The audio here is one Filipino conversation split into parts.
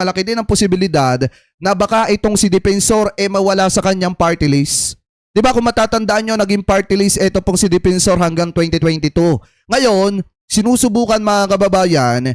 malaki din ang posibilidad na baka itong si Defensor mawala sa kanyang party list. Di ba kung matatandaan nyo, naging party list ito pong si Defensor hanggang 2022. Ngayon, sinusubukan mga kababayan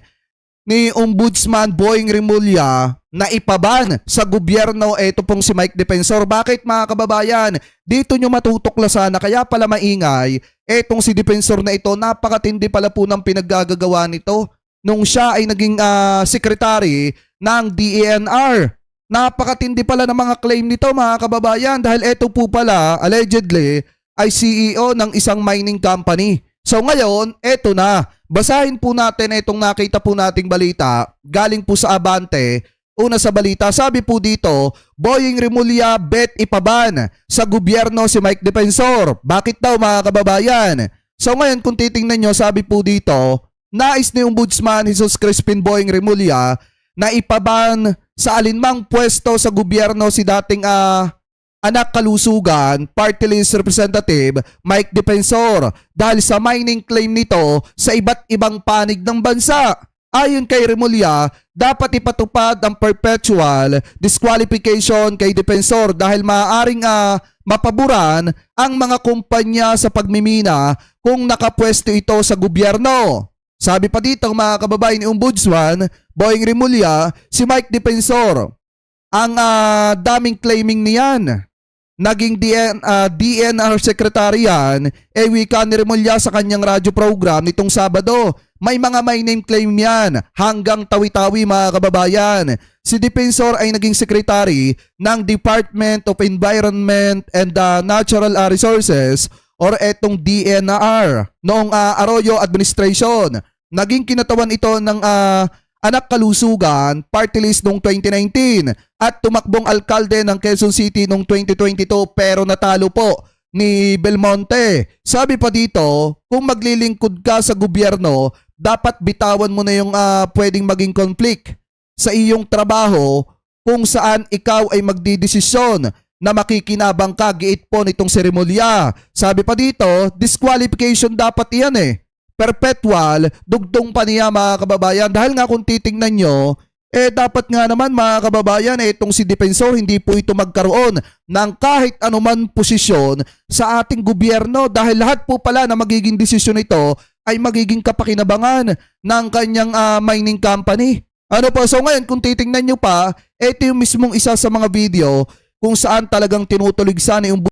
ni Ombudsman Boying Remulla na ipaban sa gobyerno ito pong si Mike Defensor. Bakit mga kababayan? Dito nyo matutuklasan na kaya pala maingay etong si Defensor na ito. Napakatindi pala po ng pinaggagawa nito nung siya ay naging secretary ng DENR. Napakatindi pala ng mga claim nito mga kababayan dahil ito po pala allegedly ay CEO ng isang mining company. So ngayon, eto na. Basahin po natin itong nakita po nating balita galing po sa Abante. Una sa balita, sabi po dito, Boying Remulla bet ipaban sa gobyerno si Mike Defensor. Bakit daw mga kababayan? So ngayon kung titingnan nyo, sabi po dito, nais ni Ombudsman Jesus Crispin Boying Remulla na ipaban sa alinmang pwesto sa gobyerno si dating anak kalusugan, party list representative Mike Defensor dahil sa mining claim nito sa iba't ibang panig ng bansa. Ayon kay Remulla, dapat ipatupad ang perpetual disqualification kay Defensor dahil maaaring mapaboran ang mga kumpanya sa pagmimina kung nakapwesto ito sa gobyerno. Sabi pa dito mga kababayan ni Ombudsman Boying Remulla, si Mike Defensor, ang daming claiming niyan. Naging DNR secretary yan, wika ni Remulla sa kanyang radyo program nitong Sabado. May mga my name claim yan hanggang tawi-tawi mga kababayan. Si Defensor ay naging secretary ng Department of Environment and Natural Resources or etong DNR noong Arroyo administration. Naging kinatawan ito ng anak kalusugan party list noong 2019 at tumakbong alkalde ng Quezon City noong 2022 pero natalo po ni Belmonte. Sabi pa dito, kung maglilingkod ka sa gobyerno, dapat bitawan mo na yung pwedeng maging conflict sa iyong trabaho kung saan ikaw ay magdidesisyon na makikinabang ka, giit po nitong si Remulla. Sabi pa dito, disqualification dapat iyan perpetual, dugtong pa niya mga kababayan. Dahil nga kung titingnan nyo, dapat nga naman mga kababayan, itong si Defensor hindi po ito magkaroon ng kahit anuman posisyon sa ating gobyerno dahil lahat po pala na magiging desisyon ito ay magiging kapakinabangan ng kanyang mining company. Ano po, so ngayon kung titingnan nyo pa, ito yung mismong isa sa mga video kung saan talagang tinutuligsa ni